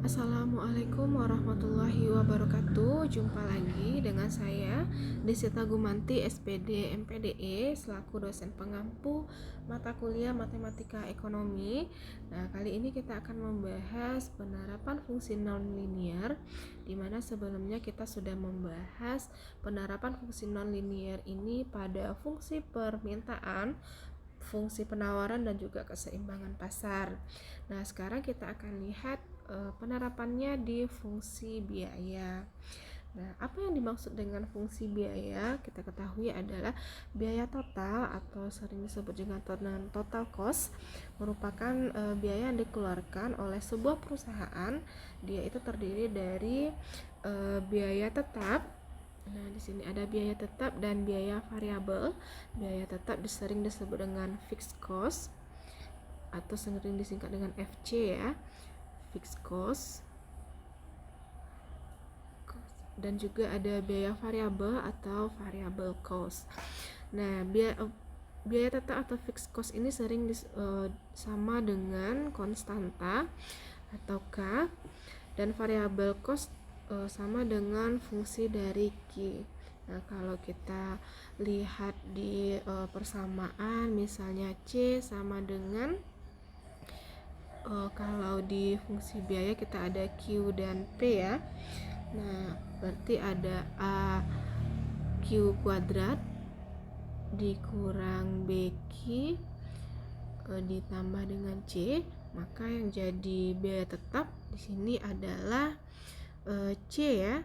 Assalamualaikum warahmatullahi wabarakatuh. Jumpa lagi dengan saya Desita Gumanti, SPD MPDE, selaku dosen pengampu mata kuliah Matematika Ekonomi. Nah, kali ini kita akan membahas penerapan fungsi nonlinier, di mana sebelumnya kita sudah membahas penerapan fungsi nonlinier ini pada fungsi permintaan, fungsi penawaran, dan juga keseimbangan pasar. Nah, sekarang kita akan lihat penerapannya di fungsi biaya. Nah, apa yang dimaksud dengan fungsi biaya? Kita ketahui adalah biaya total atau sering disebut dengan total cost, merupakan biaya yang dikeluarkan oleh sebuah perusahaan. Dia itu terdiri dari biaya tetap. Nah, di sini ada biaya tetap dan biaya variabel. Biaya tetap sering disebut dengan fixed cost atau sering disingkat dengan FC ya, fixed cost. Dan juga ada biaya variabel atau variable cost. Nah, biaya tetap atau fixed cost ini sering sama dengan konstanta atau K, dan variable cost sama dengan fungsi dari Q. Nah, kalau kita lihat di persamaan, misalnya C sama dengan kalau di fungsi biaya kita ada Q dan P ya. Nah, berarti ada A Q kuadrat dikurang BQ ditambah dengan C, maka yang jadi biaya tetap di sini adalah C ya,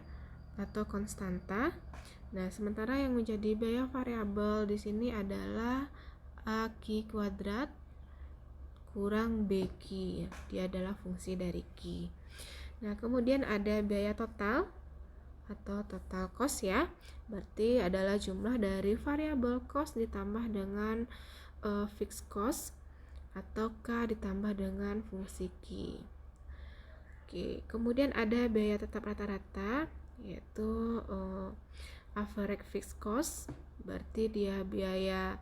atau konstanta. Nah, sementara yang menjadi biaya variabel di sini adalah AQ kuadrat kurang BQ. Dia adalah fungsi dari Q. Nah, kemudian ada biaya total atau total cost ya. Berarti adalah jumlah dari variable cost ditambah dengan fixed cost atau K ditambah dengan fungsi Q. Oke, kemudian ada biaya tetap rata-rata, yaitu average fixed cost. Berarti dia biaya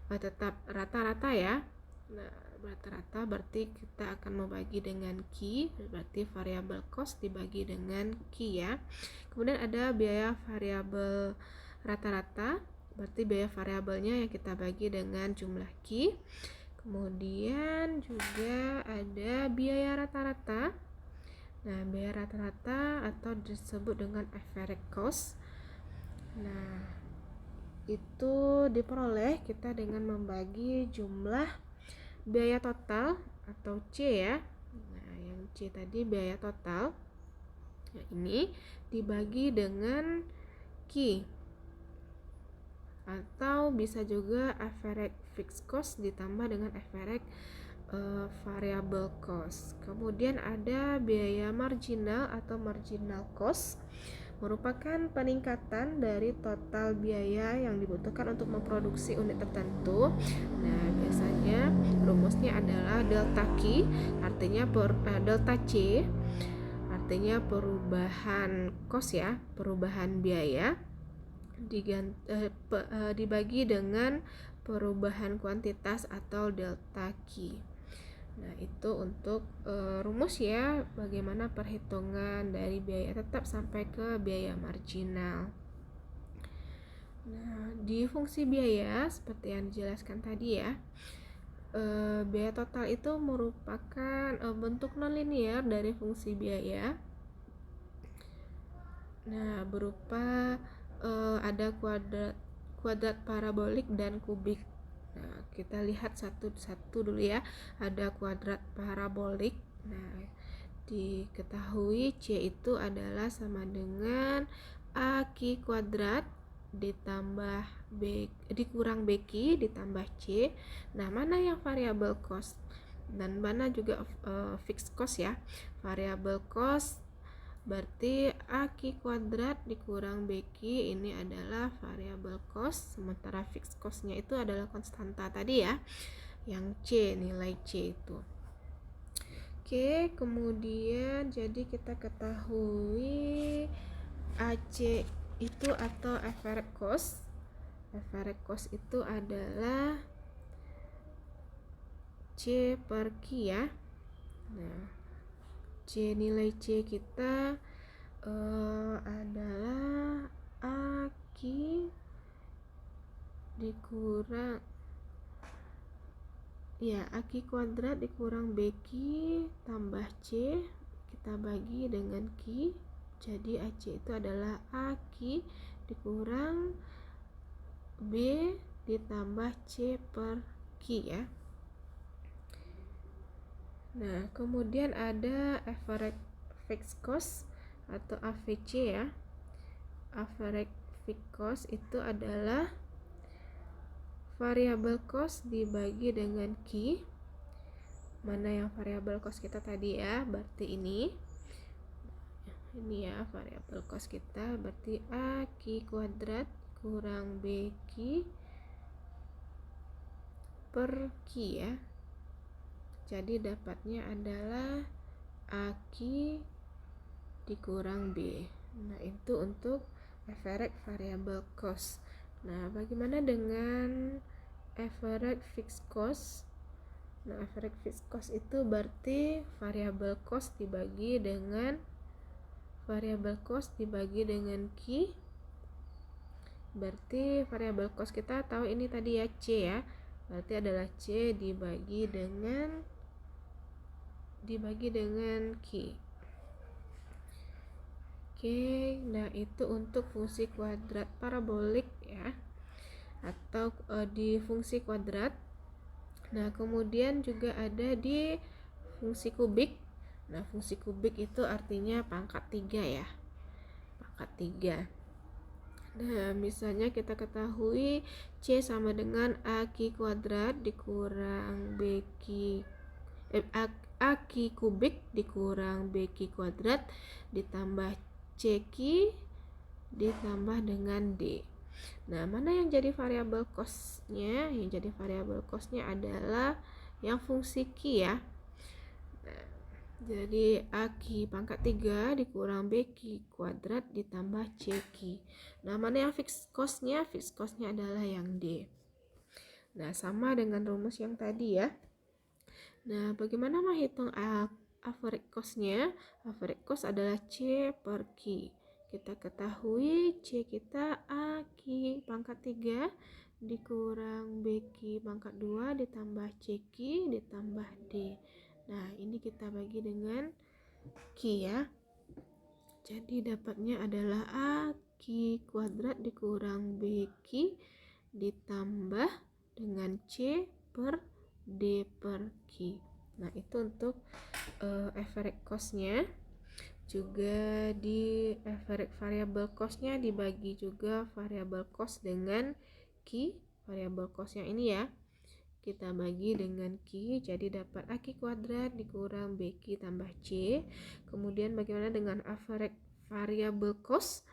tetap rata-rata ya. Nah, rata-rata berarti kita akan membagi dengan Q, berarti variable cost dibagi dengan Q ya. Kemudian ada biaya variabel rata-rata, berarti biaya variabelnya yang kita bagi dengan jumlah Q. Kemudian juga ada biaya rata-rata. Nah, biaya rata-rata atau disebut dengan average cost. Nah, itu diperoleh kita dengan membagi jumlah biaya total atau C ya. Nah, yang C tadi biaya total. Nah, ini dibagi dengan Q. Atau bisa juga average fixed cost ditambah dengan average variable cost. Kemudian ada biaya marginal atau marginal cost, merupakan peningkatan dari total biaya yang dibutuhkan untuk memproduksi unit tertentu. Nah, biasanya rumusnya adalah delta Q, artinya delta C, artinya perubahan cost ya, perubahan biaya, dibagi dengan perubahan kuantitas atau delta Q. Nah, itu untuk rumus ya, bagaimana perhitungan dari biaya tetap sampai ke biaya marginal. Nah, di fungsi biaya seperti yang dijelaskan tadi ya, biaya total itu merupakan bentuk nonlinier dari fungsi biaya. Nah, berupa ada kuadrat parabolik dan kubik. Nah, kita lihat satu-satu dulu ya. Ada kuadrat parabolik. Nah, diketahui C itu adalah sama dengan AQ kuadrat ditambah dikurang BQ ditambah C. Nah, mana yang variable cost dan mana juga fixed cost ya. Variable cost berarti AQ kuadrat dikurang BQ ini adalah variable cost, sementara fixed costnya itu adalah konstanta tadi ya, yang C, nilai C itu. Oke, kemudian jadi kita ketahui AC itu atau average cost. Average cost itu adalah C per Q ya. Nah, nilai C kita adalah Aki dikurang Aki kuadrat dikurang Bki tambah C, kita bagi dengan Ki, jadi AC itu adalah Aki dikurang B ditambah C per Ki ya. Nah, kemudian ada average fixed cost atau AFC ya. Average fixed cost itu adalah variable cost dibagi dengan Q. Mana yang variable cost kita tadi ya, berarti ini ya variable cost kita, berarti AQ kuadrat kurang BQ per Q ya. Jadi dapatnya adalah AQ dikurang B. Nah, itu untuk average variable cost. Nah, bagaimana dengan average fixed cost? Nah, average fixed cost itu berarti variable cost dibagi dengan Q. Berarti variable cost kita tahu ini tadi ya C ya. Berarti adalah C dibagi dengan Q. Oke, nah itu untuk fungsi kuadrat parabolik ya, atau di fungsi kuadrat. Nah, kemudian juga ada di fungsi kubik. Nah, fungsi kubik itu artinya pangkat 3 ya. Pangkat 3. Nah, misalnya kita ketahui C sama dengan AQ kuadrat dikurang BQ AQ kubik dikurang BQ kuadrat ditambah CQ ditambah dengan D. Nah, mana yang jadi variabel cost-nya? Yang jadi variabel cost-nya adalah yang fungsi Q ya. Nah, jadi AQ pangkat 3 dikurang BQ kuadrat ditambah CQ. Nah, mana yang fixed cost-nya? Fixed cost-nya adalah yang D. Nah, sama dengan rumus yang tadi ya. Nah, bagaimana menghitung average cost-nya? Average cost adalah C per Q. Kita ketahui C kita AQ pangkat 3 dikurang BQ pangkat 2 ditambah CQ ditambah D. Nah, ini kita bagi dengan Q ya. Jadi dapatnya adalah AQ kuadrat dikurang BQ ditambah dengan C per D per Q. Nah, itu untuk average cost-nya. Juga di average variable cost-nya dibagi juga variable cost dengan Q. Variable cost yang ini ya, kita bagi dengan Q, jadi dapat AQ kuadrat dikurang BQ tambah C. Kemudian bagaimana dengan average variable cost?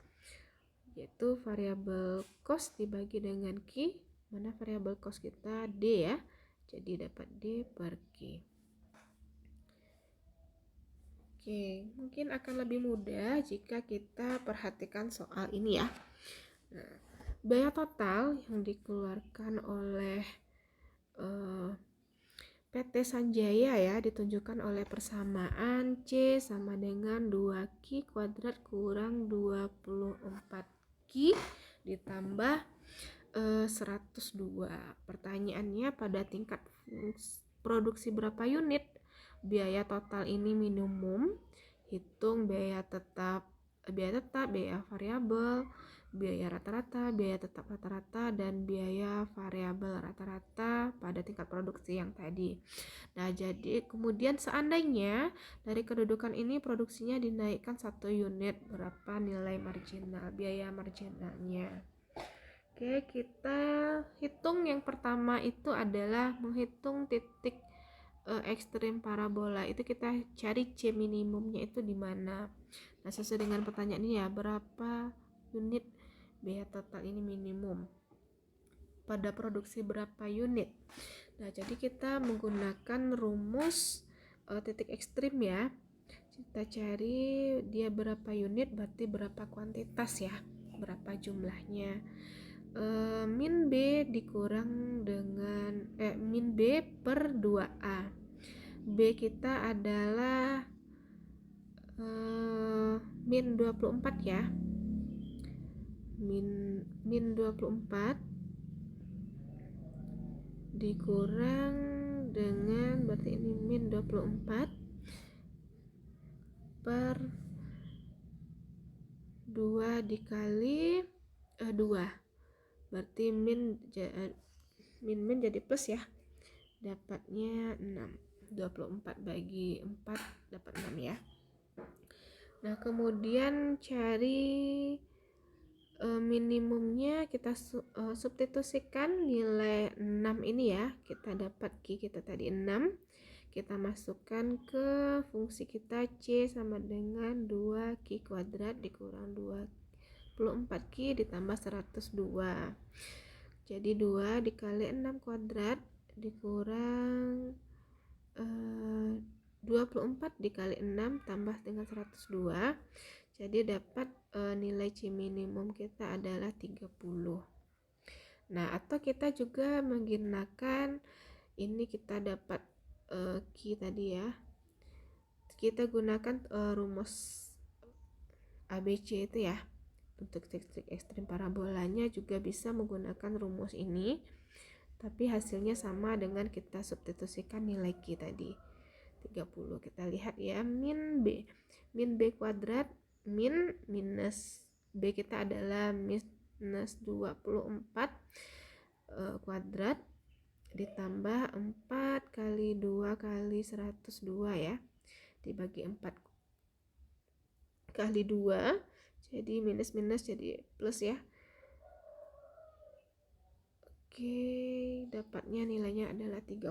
Yaitu variable cost dibagi dengan Q. Mana variable cost kita? D ya. Jadi dapat D per Q. Oke, mungkin akan lebih mudah jika kita perhatikan soal ini ya. Nah, biaya total yang dikeluarkan oleh PT Sanjaya ya ditunjukkan oleh persamaan C sama dengan 2Q kuadrat kurang 24Q ditambah 102. Pertanyaannya, pada tingkat produksi berapa unit biaya total ini minimum? Hitung biaya tetap, biaya variabel, biaya rata-rata, biaya tetap rata-rata, dan biaya variabel rata-rata pada tingkat produksi yang tadi. Nah, jadi kemudian seandainya dari kedudukan ini produksinya dinaikkan 1 unit, berapa nilai marginal, biaya marginalnya? Oke, kita hitung yang pertama itu adalah menghitung titik ekstrim parabola. Itu kita cari C minimumnya itu di mana. Nah, sesuai dengan pertanyaan ini ya, berapa unit biaya total ini minimum pada produksi berapa unit. Nah, jadi kita menggunakan rumus titik ekstrim ya. Kita cari dia berapa unit, berarti berapa kuantitas ya, berapa jumlahnya. Min B dikurang dengan min B per 2A. B kita adalah min 24 ya. Min 24 dikurang dengan, berarti ini min 24 per 2 dikali 2, berarti min jadi plus ya, dapatnya 6. 24 bagi 4 dapat 6 ya. Nah, kemudian cari minimumnya, kita substitusikan nilai 6 ini ya. Kita dapat Q kita tadi 6, kita masukkan ke fungsi kita, C sama dengan 2Q kuadrat dikurang 24Q ditambah 102. Jadi 2 dikali 6 kuadrat dikurang 24 dikali 6 tambah dengan 102. Jadi dapat nilai C minimum kita adalah 30. Nah, atau kita juga menggunakan ini, kita dapat Q tadi ya. Kita gunakan rumus ABC itu ya. Untuk trik ekstrim parabolanya juga bisa menggunakan rumus ini. Tapi hasilnya sama dengan kita substitusikan nilai Q tadi, 30. Kita lihat ya, min B kuadrat, min minus B kita adalah minus 24 kuadrat ditambah 4 kali 2 kali 102 ya, dibagi 4 kali 2, jadi minus jadi plus ya. Oke, dapatnya nilainya adalah 30.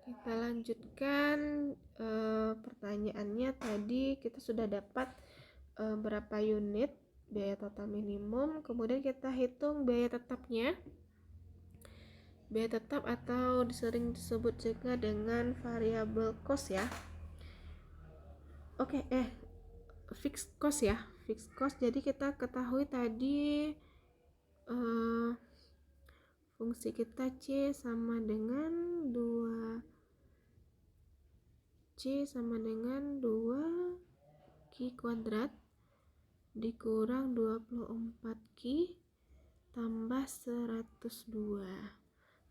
Kita lanjutkan pertanyaannya. Tadi kita sudah dapat berapa unit biaya total minimum, kemudian kita hitung biaya tetapnya. Biaya tetap atau sering disebut juga dengan variable cost ya. Oke, fixed cost ya. Fixed cost, jadi kita ketahui tadi fungsi kita C sama dengan 2Q kuadrat dikurang 24Q tambah 102.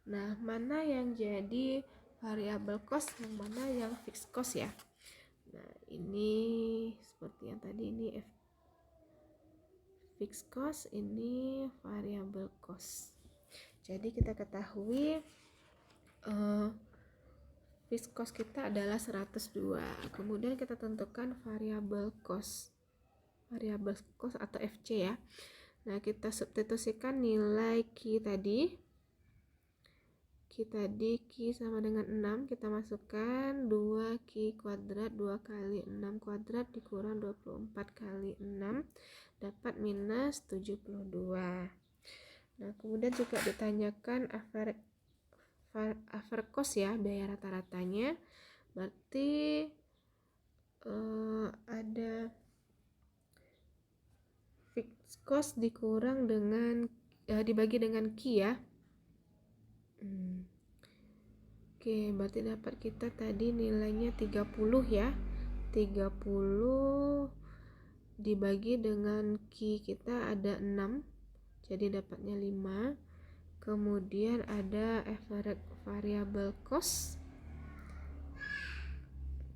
Nah, mana yang jadi variable cost, yang mana yang fixed cost ya. Nah, ini seperti yang tadi, ini fixed cost, ini variable cost. Jadi kita ketahui fixed cost kita adalah 102. Kemudian kita tentukan variable cost atau FC ya. Nah, kita substitusikan nilai Q tadi. Q sama dengan 6, kita masukkan 2Q kuadrat 2 kali 6 kuadrat dikurang 24 kali 6 dapat minus 72. Nah, kemudian juga ditanyakan average cost ya, biaya rata-ratanya. Berarti ada fixed cost dikurang dengan dibagi dengan Q ya. Oke, berarti dapat kita tadi nilainya 30 ya. 30 dibagi dengan Q kita ada 6, jadi dapatnya 5. Kemudian ada average variable cost.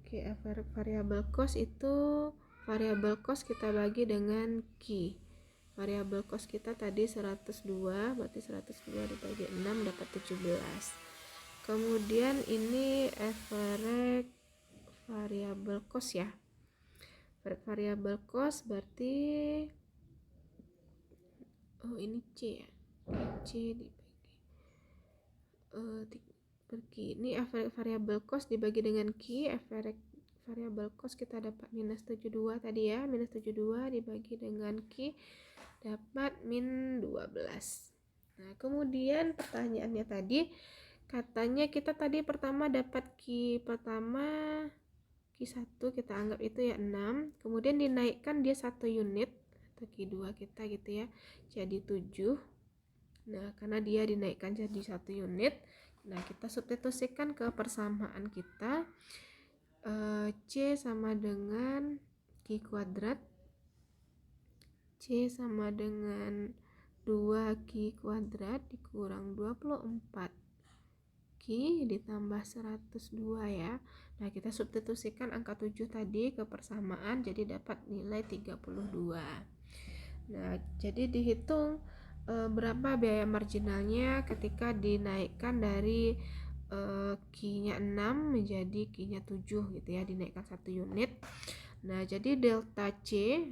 Oke, average variable cost itu variable cost kita bagi dengan Q. Variable cost kita tadi 102, berarti 102 dibagi 6 dapat 17. Kemudian ini average variable cost ya. Average variable cost berarti ini C ya. C dibagi ini average variable cost dibagi dengan Q. Average variable cost kita dapat minus 72 tadi ya. Minus 72 dibagi dengan Q dapat min 12. Nah, kemudian pertanyaannya tadi katanya kita tadi pertama dapat Q pertama, Q1 kita anggap itu ya 6, kemudian dinaikkan dia 1 unit atau Q2 kita gitu ya, jadi 7. Nah, karena dia dinaikkan jadi 1 unit, Nah, kita substitusikan ke persamaan kita. C sama dengan Q kuadrat. C sama dengan 2Q kuadrat dikurang 24 Q ditambah 102 ya. Nah, kita substitusikan angka 7 tadi ke persamaan, jadi dapat nilai 32. Nah, jadi dihitung berapa biaya marginalnya ketika dinaikkan dari Q-nya 6 menjadi Q-nya 7 gitu ya, dinaikkan 1 unit. Nah, jadi delta C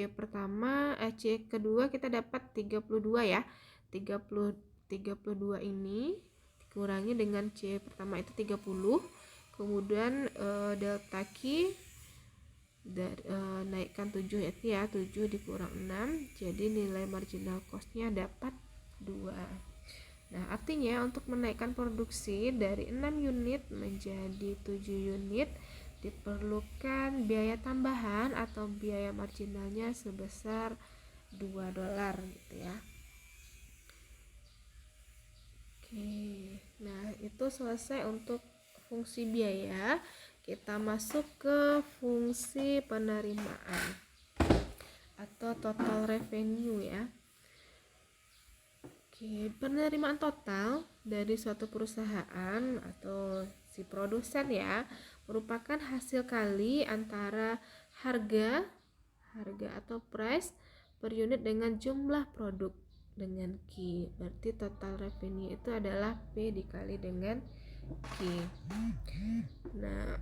pertama, C kedua kita dapat 32 ya. 32 ini dikurangi dengan C pertama itu 30. Kemudian delta Q naikkan 7 ya, 7 dikurang 6. Jadi nilai marginal cost-nya dapat 2. Nah, artinya untuk menaikkan produksi dari 6 unit menjadi 7 unit diperlukan biaya tambahan atau biaya marginalnya sebesar $2 gitu ya. Oke, nah itu selesai untuk fungsi biaya. Kita masuk ke fungsi penerimaan atau total revenue ya. Oke, penerimaan total dari suatu perusahaan atau si produsen ya merupakan hasil kali antara harga atau price per unit dengan jumlah produk dengan Q. Berarti total revenue itu adalah P dikali dengan Q. Nah,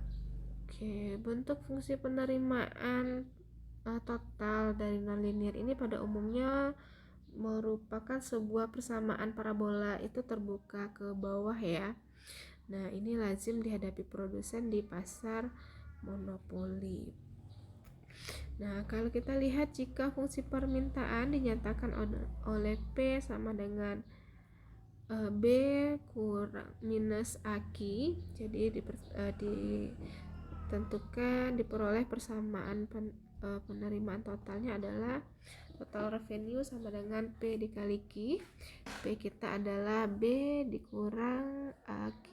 oke, bentuk fungsi penerimaan total dari nonlinear ini pada umumnya merupakan sebuah persamaan parabola itu terbuka ke bawah ya. Nah, ini lazim dihadapi produsen di pasar monopoli. Nah, kalau kita lihat jika fungsi permintaan dinyatakan oleh P sama dengan B kurang minus AQ, jadi ditentukan diperoleh persamaan penerimaan totalnya adalah total revenue sama dengan P dikali Q. P kita adalah B dikurang AQ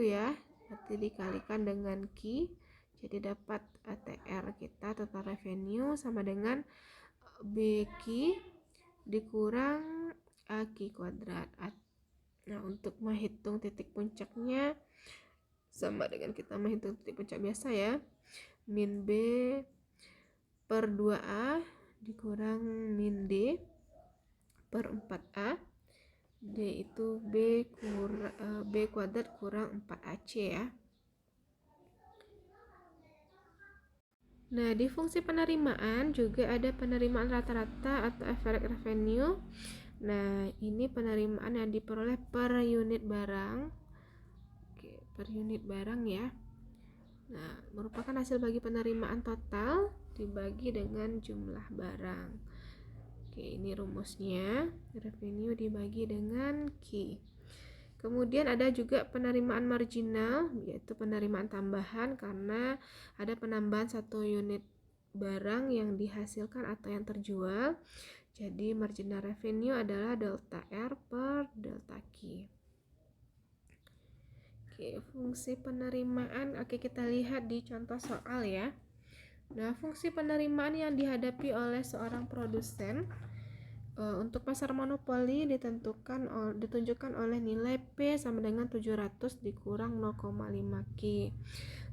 ya, berarti dikalikan dengan Q, jadi dapat ATR kita total revenue sama dengan BQ dikurang AQ kuadrat. Nah, untuk menghitung titik puncaknya sama dengan kita menghitung titik puncak biasa ya, min B per 2A dikurang min D per 4A. D itu B kuadrat kurang 4AC ya. Nah, di fungsi penerimaan juga ada penerimaan rata-rata atau average revenue. Nah, ini penerimaan yang diperoleh per unit barang. Oke, per unit barang ya. Nah, merupakan hasil bagi penerimaan total dibagi dengan jumlah barang. Oke, ini rumusnya. Revenue dibagi dengan Q. Kemudian ada juga penerimaan marginal, yaitu penerimaan tambahan karena ada penambahan 1 unit barang yang dihasilkan atau yang terjual. Jadi marginal revenue adalah delta R per delta Q. Oke, fungsi penerimaan kita lihat di contoh soal ya. Nah, fungsi penerimaan yang dihadapi oleh seorang produsen untuk pasar monopoli ditunjukkan oleh nilai P sama dengan 700 dikurang 0,5 Q.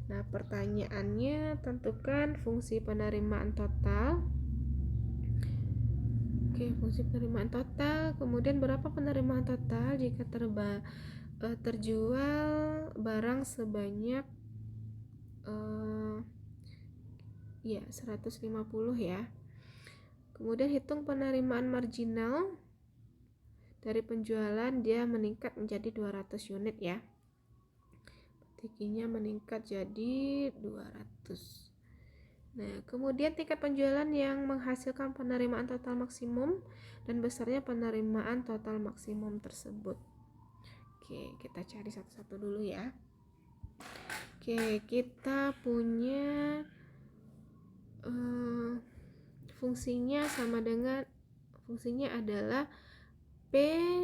Nah, pertanyaannya tentukan fungsi penerimaan total. Oke, fungsi penerimaan total. Kemudian berapa penerimaan total jika terjual barang sebanyak 150 ya. Kemudian hitung penerimaan marginal dari penjualan, dia meningkat menjadi 200 unit ya. Tingginya meningkat jadi 200. Nah, kemudian tingkat penjualan yang menghasilkan penerimaan total maksimum dan besarnya penerimaan total maksimum tersebut. Oke, kita cari satu-satu dulu ya. Oke, kita punya fungsinya adalah P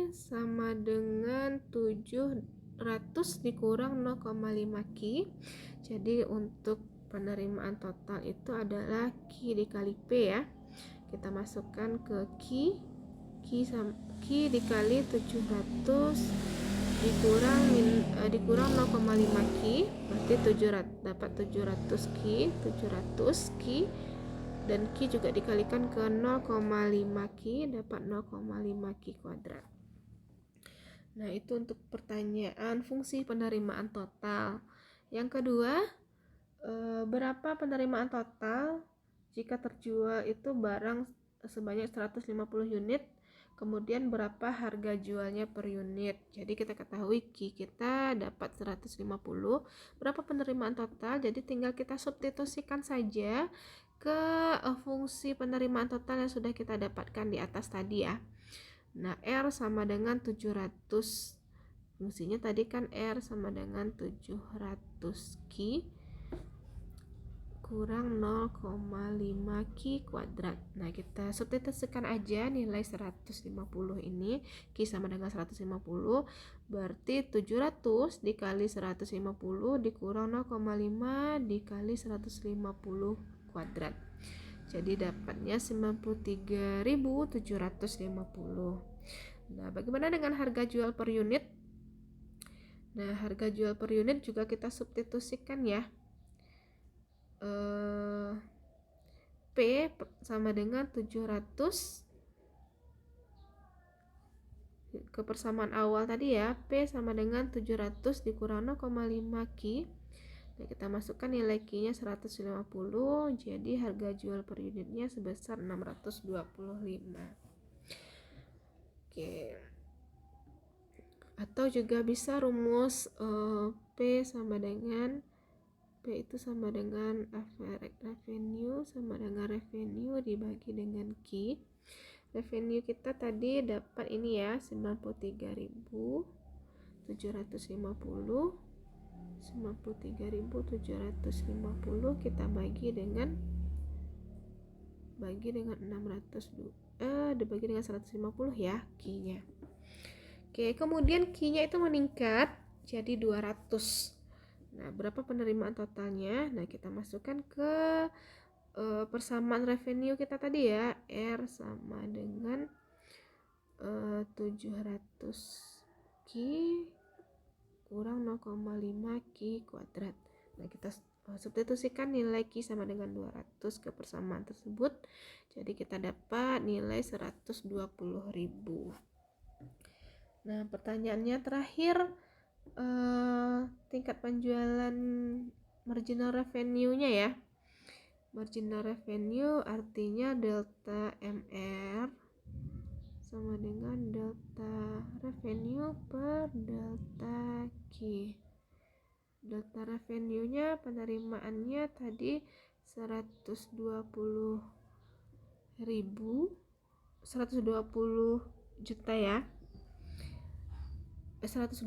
sama dengan 700 dikurang 0,5 Q. Jadi untuk penerimaan total itu adalah Q dikali P ya. Kita masukkan ke Q dikali 700 dikurang 0,5 Q, berarti dapat 700 Q, dan Q juga dikalikan ke 0,5 Q, dapat 0,5 Q kuadrat. Nah, itu untuk pertanyaan fungsi penerimaan total. Yang kedua, berapa penerimaan total jika terjual itu barang sebanyak 150 unit, kemudian berapa harga jualnya per unit. Jadi kita ketahui Q kita dapat 150, berapa penerimaan total, jadi tinggal kita substitusikan saja ke fungsi penerimaan total yang sudah kita dapatkan di atas tadi ya. Nah, R sama dengan 700, fungsinya tadi kan R sama dengan 700 Q kurang 0,5 Q kuadrat. Nah, kita substitusikan aja nilai 150 ini. Q sama dengan 150, berarti 700 dikali 150 dikurang 0,5 dikali 150 kuadrat. Jadi dapatnya 93.750. Nah, bagaimana dengan harga jual per unit? Nah, harga jual per unit juga kita substitusikan ya. P sama dengan 700 ke persamaan awal tadi ya. P sama dengan 700 dikurang 0,5 Q. Nah, kita masukkan nilai Q nya 150, jadi harga jual per unitnya sebesar 625. Oke. Atau juga bisa rumus P itu sama dengan revenue sama dengan revenue dibagi dengan Q. Revenue kita tadi dapat ini ya, 93.750 kita bagi dengan 150 ya Q-nya. Oke, kemudian Q-nya itu meningkat jadi 200. Nah, berapa penerimaan totalnya? Nah, kita masukkan ke persamaan revenue kita tadi ya. R sama dengan 700 Q kurang 0,5 Q kuadrat. Nah, kita substitusikan nilai Q sama dengan 200 ke persamaan tersebut. Jadi kita dapat nilai 120.000. Nah, pertanyaannya terakhir, tingkat penjualan marginal revenue-nya ya. Marginal revenue artinya delta MR sama dengan delta revenue per delta Q. Delta revenue-nya penerimaannya tadi 120 juta ya. 120.000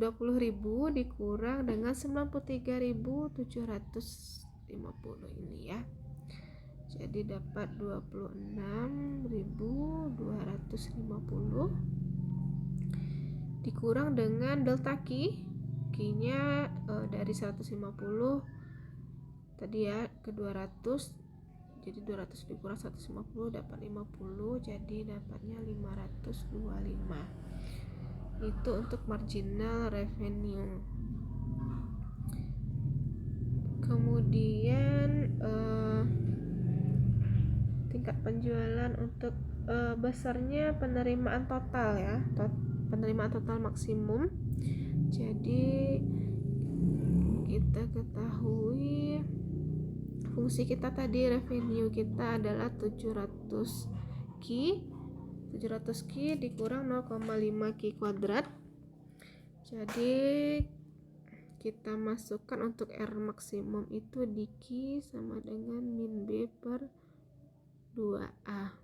dikurang dengan 93.750 ini ya. Jadi dapat 26.250 dikurang dengan delta Q. Q-nya dari 150 tadi ya ke 200. Jadi 200 dikurang 150 dapat 50, jadi dapatnya 525. Itu untuk marginal revenue. Kemudian tingkat penjualan untuk besarnya penerimaan total ya, penerimaan total maksimum. Jadi kita ketahui fungsi kita tadi revenue kita adalah 700 Q dikurang 0,5 Q kuadrat. Jadi kita masukkan untuk R maksimum itu di Q sama dengan min B per 2A.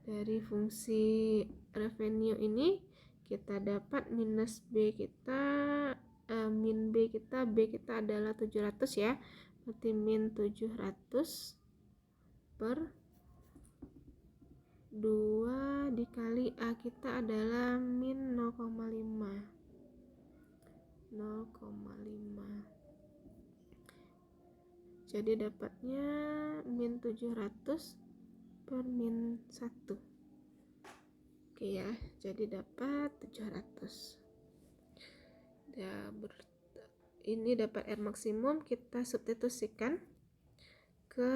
Dari fungsi revenue ini kita dapat minus B kita, min B kita adalah 700 ya. Berarti min 700 per 2 dikali A kita adalah min 0,5. Jadi dapatnya min 700 per min 1. Oke ya, jadi dapat 700. Ini dapat R maksimum, kita substitusikan ke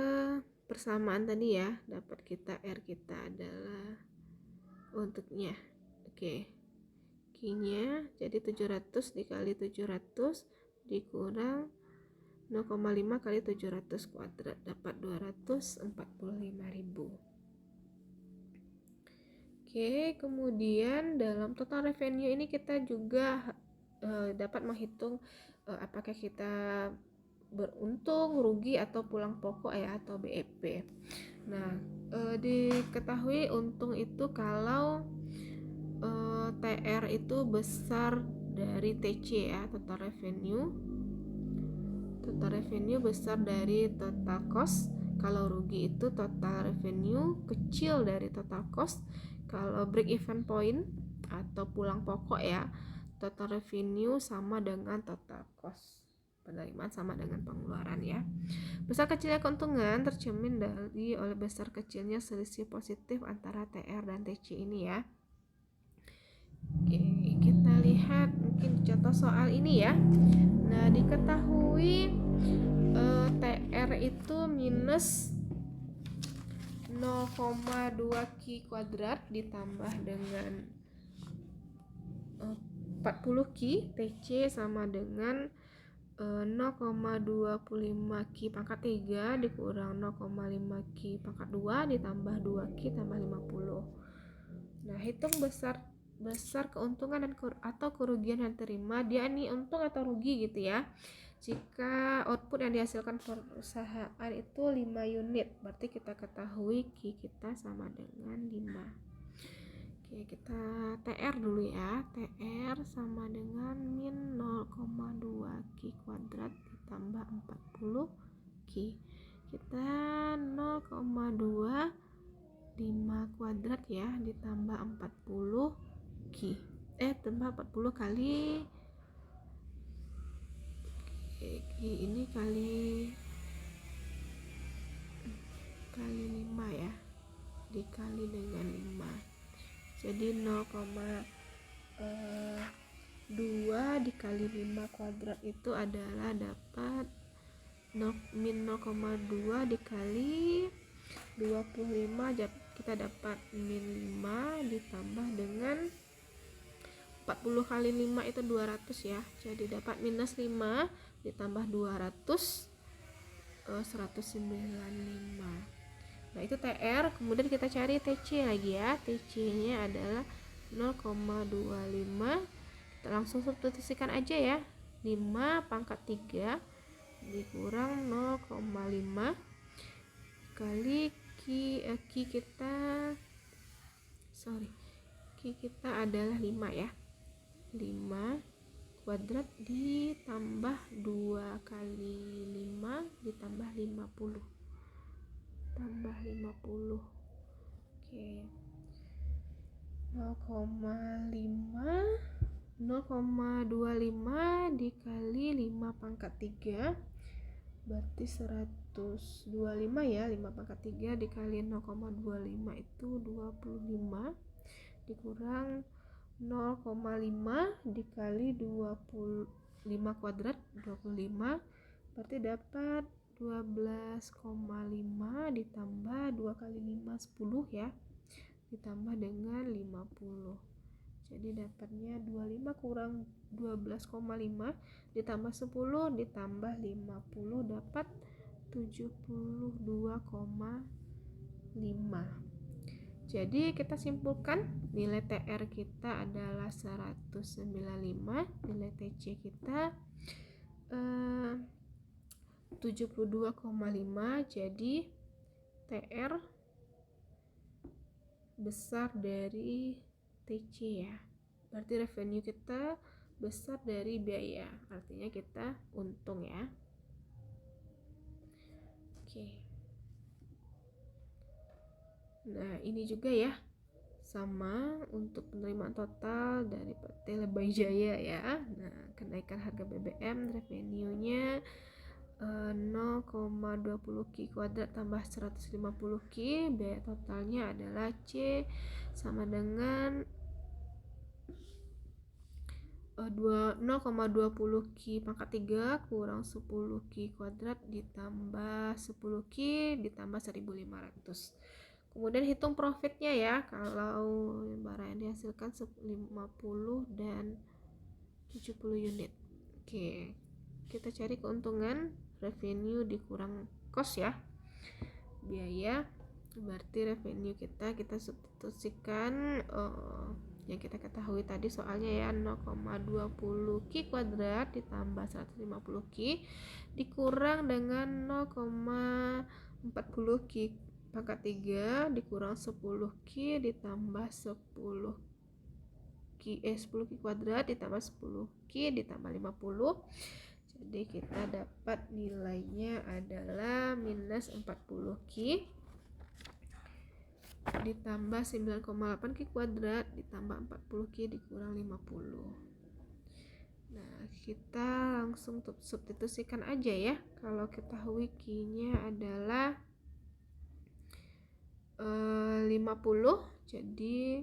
persamaan tadi ya. Dapat kita R kita adalah untuknya. Oke. Q-nya jadi 700 dikali 700 dikurang 0,5 kali 700 kuadrat dapat 245.000. Oke, kemudian dalam total revenue ini kita juga dapat menghitung apakah kita beruntung, rugi, atau pulang pokok ya, atau BEP. Nah, diketahui untung itu kalau TR itu besar dari TC ya, total revenue besar dari total cost. Kalau rugi itu total revenue kecil dari total cost. Kalau break even point atau pulang pokok ya, total revenue sama dengan total cost. Penerimaan sama dengan pengeluaran ya. Besar kecilnya keuntungan tercermin oleh besar kecilnya selisih positif antara TR dan TC ini ya. Oke, kita lihat mungkin contoh soal ini ya. Nah, diketahui TR itu minus 0,2 Q kuadrat ditambah dengan 40 Q, TC sama dengan 0,25 Q pangkat 3 dikurang 0,5 Q pangkat 2 ditambah 2 Q tambah 50. Nah, hitung besar keuntungan atau kerugian yang terima. Dia ini untung atau rugi gitu ya. Jika output yang dihasilkan perusahaan itu 5 unit, berarti kita ketahui Q kita sama dengan 5. Oke, kita TR dulu ya. TR sama dengan min 0,2 Q kuadrat ditambah 40 Q. Kita 0,2 5 kuadrat ya ditambah 40 Q. Tambah 40 kali ini kali 5 ya, dikali dengan 5. Jadi 0,2 dikali 5 kuadrat itu adalah dapat min 0,2 dikali 25, kita dapat min 5 ditambah dengan 40 kali 5 itu 200 ya. Jadi dapat minus 5 ditambah 200 195. Nah, itu TR. Kemudian kita cari TC lagi ya. TC-nya adalah 0,25. Kita langsung substitusikan aja ya. 5 pangkat 3 dikurang 0,5 kali Q kita adalah 5 ya. 5 kuadrat ditambah 2 kali 5 ditambah 50. Tambah 50. Oke. 0,25 dikali 5 pangkat 3 berarti 125 ya. 5 pangkat 3 dikali 0,25 itu 25 dikurang 0,5 dikali 25 kuadrat 25 berarti dapat 12,5 ditambah 2 kali 5 10 ya, ditambah dengan 50. Jadi dapatnya 25 kurang 12,5 ditambah 10 ditambah 50 dapat 72,5. Jadi kita simpulkan nilai TR kita adalah 195, nilai TC kita 72,5. Jadi TR besar dari TC ya. Berarti revenue kita besar dari biaya. Artinya kita untung ya. Oke. Nah, ini juga ya, sama untuk penerimaan total dari PT Lebay Jaya ya. Nah, kenaikan harga BBM revenue-nya 0,20 Ki kuadrat tambah 150 Ki, biaya totalnya adalah C sama dengan 0,20 Ki pangkat 3 kurang 10 Ki kuadrat ditambah 10 Ki ditambah 1500. Kemudian hitung profitnya ya, kalau barang yang dihasilkan 50 dan 70 unit. Oke, kita cari keuntungan, revenue dikurang cost ya, biaya, berarti revenue kita substitusikan yang kita ketahui tadi soalnya ya, 0,20 Ki kuadrat ditambah 150 Ki dikurang dengan 0,40 Ki pangkat 3 dikurang 10 Ki ditambah 10 Ki kuadrat ditambah 10 Ki ditambah 50. Jadi kita dapat nilainya adalah minus 40 Ki ditambah 9,8 Ki kuadrat ditambah 40 Ki dikurang 50. Nah, kita langsung substitusikan aja ya. Kalau ketahui Ki-nya adalah 50, jadi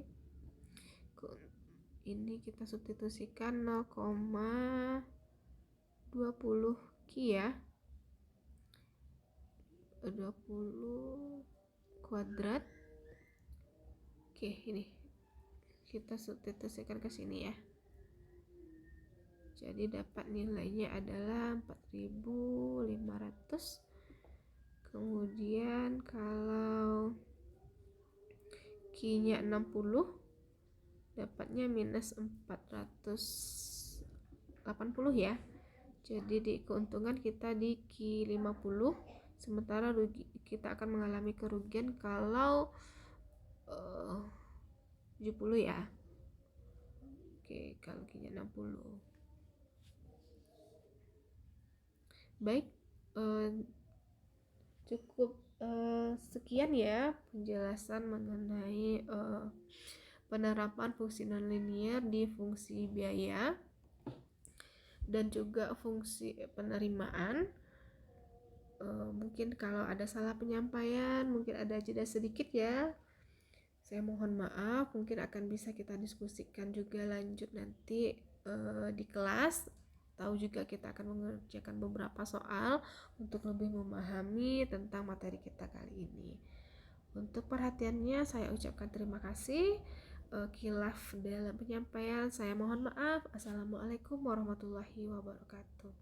ini kita substitusikan 0,20 Ki ya, 20 kuadrat. Oke, ini kita substitusikan ke sini ya. Jadi dapat nilainya adalah 4500. Kemudian kalau Ki-nya 60, dapatnya minus 480 ya. Jadi di keuntungan kita di Ki 50, sementara kita akan mengalami kerugian kalau 70 ya. Oke, kalau Ki-nya 60. Baik, cukup sekian ya penjelasan mengenai penerapan fungsi nonlinear di fungsi biaya dan juga fungsi penerimaan. Mungkin kalau ada salah penyampaian, mungkin ada jeda sedikit ya, saya mohon maaf. Mungkin akan bisa kita diskusikan juga lanjut nanti di kelas. Tahu juga kita akan mengerjakan beberapa soal untuk lebih memahami tentang materi kita kali ini. Untuk perhatiannya saya ucapkan terima kasih. Khilaf dalam penyampaian saya mohon maaf. Assalamualaikum warahmatullahi wabarakatuh.